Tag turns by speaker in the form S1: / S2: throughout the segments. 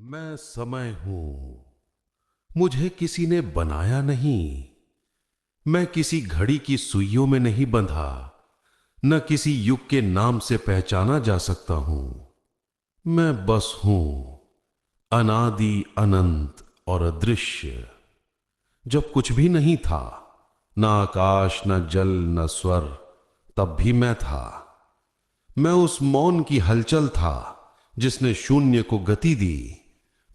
S1: मैं समय हूं, मुझे किसी ने बनाया नहीं। मैं किसी घड़ी की सुइयों में नहीं बंधा, न किसी युग के नाम से पहचाना जा सकता हूं। मैं बस हूं, अनादि अनंत और अदृश्य। जब कुछ भी नहीं था, न आकाश न जल न स्वर, तब भी मैं था। मैं उस मौन की हलचल था जिसने शून्य को गति दी।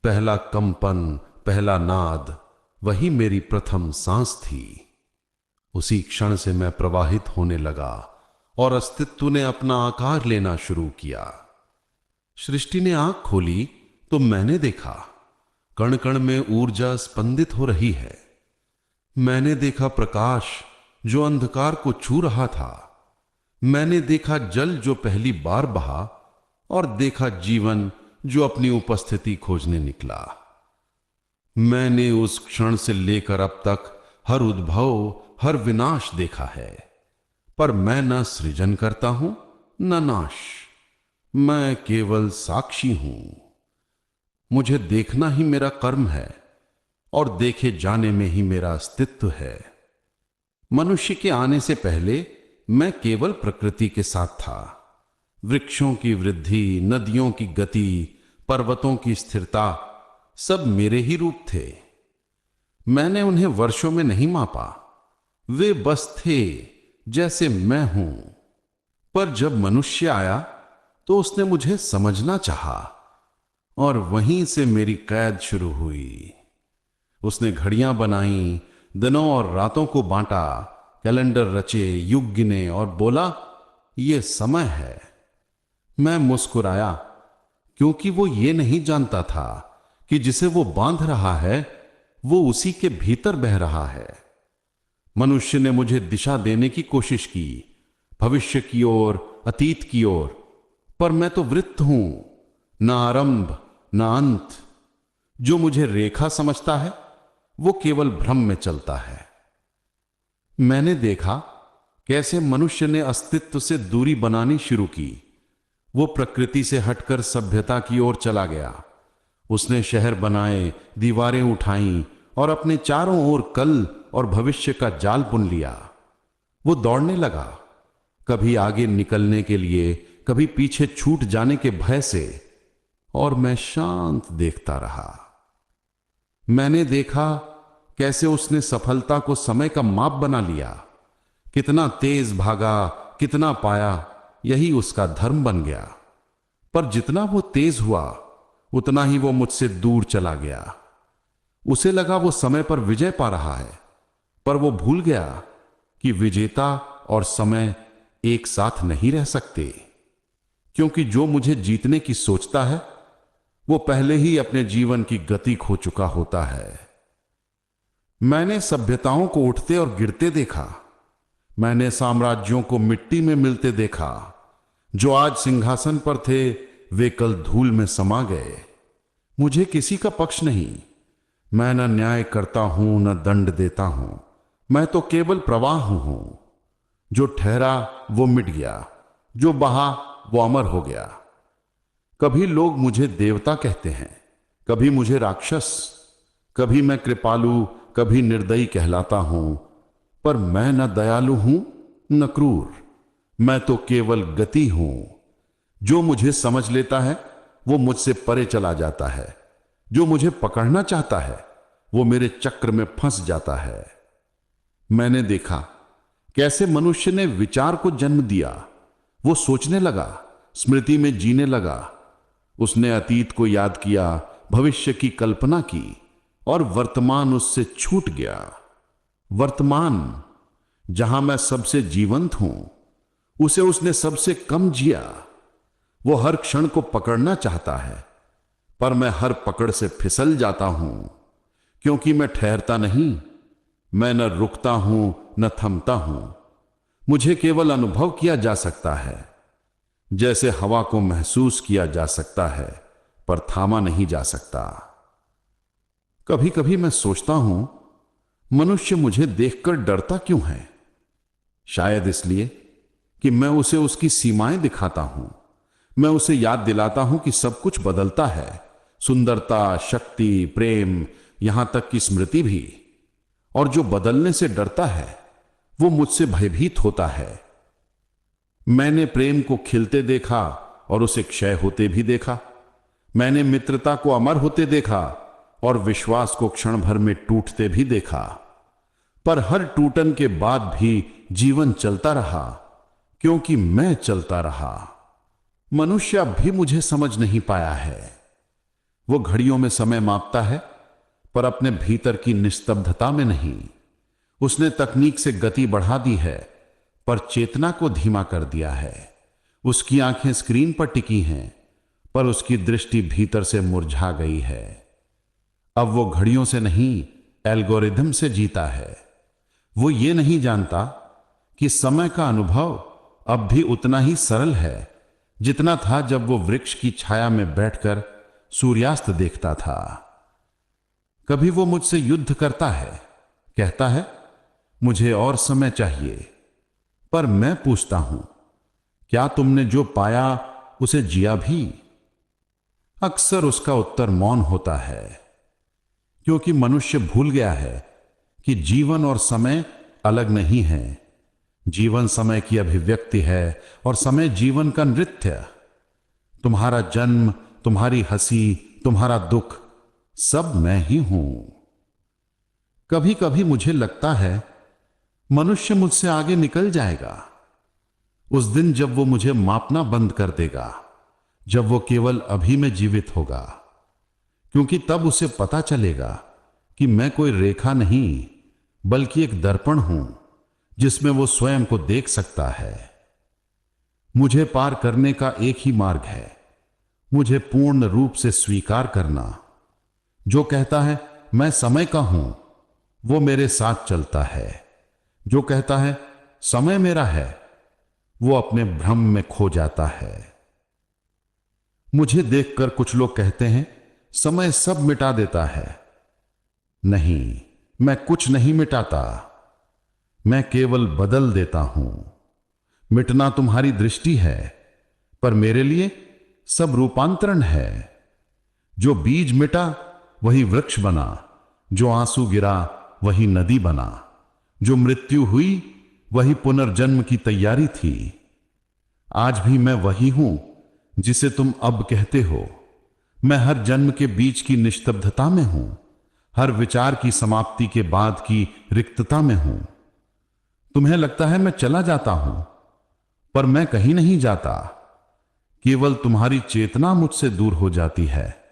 S1: पहला कंपन, पहला नाद, वही मेरी प्रथम सांस थी। उसी क्षण से मैं प्रवाहित होने लगा और अस्तित्व ने अपना आकार लेना शुरू किया। सृष्टि ने आंख खोली तो मैंने देखा, कण कण में ऊर्जा स्पंदित हो रही है। मैंने देखा प्रकाश जो अंधकार को छू रहा था। मैंने देखा जल जो पहली बार बहा, और देखा जीवन जो अपनी उपस्थिति खोजने निकला। मैंने उस क्षण से लेकर अब तक हर उद्भव, हर विनाश देखा है, पर मैं न सृजन करता हूं न नाश। मैं केवल साक्षी हूं। मुझे देखना ही मेरा कर्म है और देखे जाने में ही मेरा अस्तित्व है। मनुष्य के आने से पहले मैं केवल प्रकृति के साथ था। वृक्षों की वृद्धि, नदियों की गति, पर्वतों की स्थिरता, सब मेरे ही रूप थे। मैंने उन्हें वर्षों में नहीं मापा, वे बस थे जैसे मैं हूं। पर जब मनुष्य आया तो उसने मुझे समझना चाहा, और वहीं से मेरी कैद शुरू हुई। उसने घड़ियां बनाई, दिनों और रातों को बांटा, कैलेंडर रचे, युग गिने और बोला, ये समय है। मैं मुस्कुराया, क्योंकि वो ये नहीं जानता था कि जिसे वो बांध रहा है वो उसी के भीतर बह रहा है। मनुष्य ने मुझे दिशा देने की कोशिश की, भविष्य की ओर, अतीत की ओर, पर मैं तो वृत्त हूं, न आरंभ न अंत। जो मुझे रेखा समझता है वो केवल भ्रम में चलता है। मैंने देखा कैसे मनुष्य ने अस्तित्व से दूरी बनानी शुरू की। वो प्रकृति से हटकर सभ्यता की ओर चला गया। उसने शहर बनाए, दीवारें उठाईं और अपने चारों ओर कल और भविष्य का जाल बुन लिया। वो दौड़ने लगा, कभी आगे निकलने के लिए, कभी पीछे छूट जाने के भय से, और मैं शांत देखता रहा। मैंने देखा कैसे उसने सफलता को समय का माप बना लिया। कितना तेज भागा, कितना पाया, यही उसका धर्म बन गया। पर जितना वो तेज हुआ उतना ही वो मुझसे दूर चला गया। उसे लगा वो समय पर विजय पा रहा है, पर वो भूल गया कि विजेता और समय एक साथ नहीं रह सकते। क्योंकि जो मुझे जीतने की सोचता है वो पहले ही अपने जीवन की गति खो चुका होता है। मैंने सभ्यताओं को उठते और गिरते देखा। मैंने साम्राज्यों को मिट्टी में मिलते देखा। जो आज सिंहासन पर थे वे कल धूल में समा गए। मुझे किसी का पक्ष नहीं। मैं न न्याय करता हूं न दंड देता हूं। मैं तो केवल प्रवाह हूं। जो ठहरा वो मिट गया, जो बहा वो अमर हो गया। कभी लोग मुझे देवता कहते हैं, कभी मुझे राक्षस, कभी मैं कृपालु, कभी निर्दयी कहलाता हूं। पर मैं न दयालु हूं न क्रूर। मैं तो केवल गति हूं। जो मुझे समझ लेता है वो मुझसे परे चला जाता है। जो मुझे पकड़ना चाहता है वो मेरे चक्र में फंस जाता है। मैंने देखा कैसे मनुष्य ने विचार को जन्म दिया। वो सोचने लगा, स्मृति में जीने लगा। उसने अतीत को याद किया, भविष्य की कल्पना की, और वर्तमान उससे छूट गया। वर्तमान जहां मैं सबसे जीवंत हूं, उसे उसने सबसे कम जिया। वो हर क्षण को पकड़ना चाहता है, पर मैं हर पकड़ से फिसल जाता हूं। क्योंकि मैं ठहरता नहीं, मैं न रुकता हूं न थमता हूं। मुझे केवल अनुभव किया जा सकता है, जैसे हवा को महसूस किया जा सकता है पर थामा नहीं जा सकता। कभी कभी मैं सोचता हूं, मनुष्य मुझे देखकर डरता क्यों है? शायद इसलिए कि मैं उसे उसकी सीमाएं दिखाता हूं। मैं उसे याद दिलाता हूं कि सब कुछ बदलता है,
S2: सुंदरता, शक्ति, प्रेम, यहां तक कि स्मृति भी। और जो बदलने से डरता है वो मुझसे भयभीत होता है। मैंने प्रेम को खिलते देखा और उसे क्षय होते भी देखा। मैंने मित्रता को अमर होते देखा और विश्वास को क्षण भर में टूटते भी देखा। पर हर टूटन के बाद भी जीवन चलता रहा, क्योंकि मैं चलता रहा। मनुष्य अब भी मुझे समझ नहीं पाया है। वो घड़ियों में समय मापता है, पर अपने भीतर की निस्तब्धता में नहीं। उसने तकनीक से गति बढ़ा दी है, पर चेतना को धीमा कर दिया है। उसकी आंखें स्क्रीन पर टिकी हैं, पर उसकी दृष्टि भीतर से मुरझा गई है। अब वो घड़ियों से नहीं, एल्गोरिथम से जीता है। वो ये नहीं जानता कि समय का अनुभव अब भी उतना ही सरल है जितना था जब वो वृक्ष की छाया में बैठकर सूर्यास्त देखता था। कभी वो मुझसे युद्ध करता है, कहता है मुझे और समय चाहिए। पर मैं पूछता हूं, क्या तुमने जो पाया उसे जिया भी? अक्सर उसका उत्तर मौन होता है, क्योंकि मनुष्य भूल गया है कि जीवन और समय अलग नहीं है। जीवन समय की अभिव्यक्ति है और समय जीवन का नृत्य। तुम्हारा जन्म, तुम्हारी हंसी, तुम्हारा दुख, सब मैं ही हूं। कभी कभी मुझे लगता है मनुष्य मुझसे आगे निकल जाएगा। उस दिन जब वो मुझे मापना बंद कर देगा, जब वो केवल अभी में जीवित होगा, क्योंकि तब उसे पता चलेगा कि मैं कोई रेखा नहीं बल्कि एक दर्पण हूं जिसमें वो स्वयं को देख सकता है। मुझे पार करने का एक ही मार्ग है, मुझे पूर्ण रूप से स्वीकार करना। जो कहता है मैं समय का हूं, वो मेरे साथ चलता है। जो कहता है समय मेरा है, वो अपने भ्रम में खो जाता है। मुझे देखकर कुछ लोग कहते हैं समय सब मिटा देता है। नहीं, मैं कुछ नहीं मिटाता, मैं केवल बदल देता हूं। मिटना तुम्हारी दृष्टि है, पर मेरे लिए सब रूपांतरण है। जो बीज मिटा वही वृक्ष बना, जो आंसू गिरा वही नदी बना, जो मृत्यु हुई वही पुनर्जन्म की तैयारी थी। आज भी मैं वही हूं जिसे तुम अब कहते हो। मैं हर जन्म के बीच की निस्तब्धता में हूं, हर विचार की समाप्ति के बाद की रिक्तता में हूं। तुम्हें लगता है मैं चला जाता हूं, पर मैं कहीं नहीं जाता। केवल तुम्हारी चेतना मुझसे दूर हो जाती है।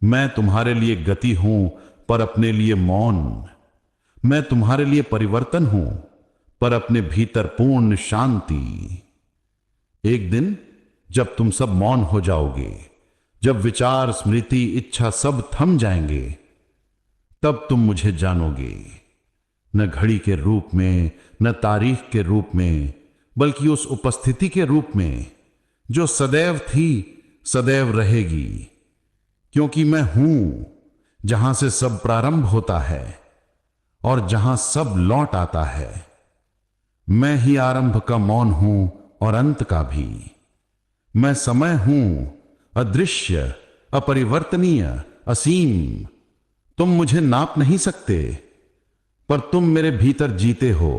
S2: मैं तुम्हारे लिए गति हूं, पर अपने लिए मौन। मैं तुम्हारे लिए परिवर्तन हूं, पर अपने भीतर पूर्ण शांति। एक दिन जब तुम सब मौन हो जाओगे, जब विचार, स्मृति, इच्छा सब थम जाएंगे, तब तुम मुझे जानोगे। न घड़ी के रूप में, न तारीख के रूप में, बल्कि उस उपस्थिति के रूप में जो सदैव थी, सदैव रहेगी। क्योंकि मैं हूं जहां से सब प्रारंभ होता है और जहां सब लौट आता है। मैं ही आरंभ का मौन हूं और अंत का भी। मैं समय हूं, अदृश्य, अपरिवर्तनीय, असीम। तुम मुझे नाप नहीं सकते, पर तुम मेरे भीतर जीते हो।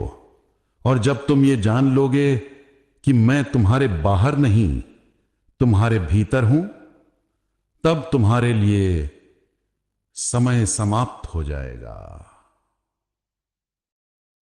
S2: और जब तुम ये जान लोगे कि मैं तुम्हारे बाहर नहीं, तुम्हारे भीतर हूं, तब तुम्हारे लिए समय समाप्त हो जाएगा।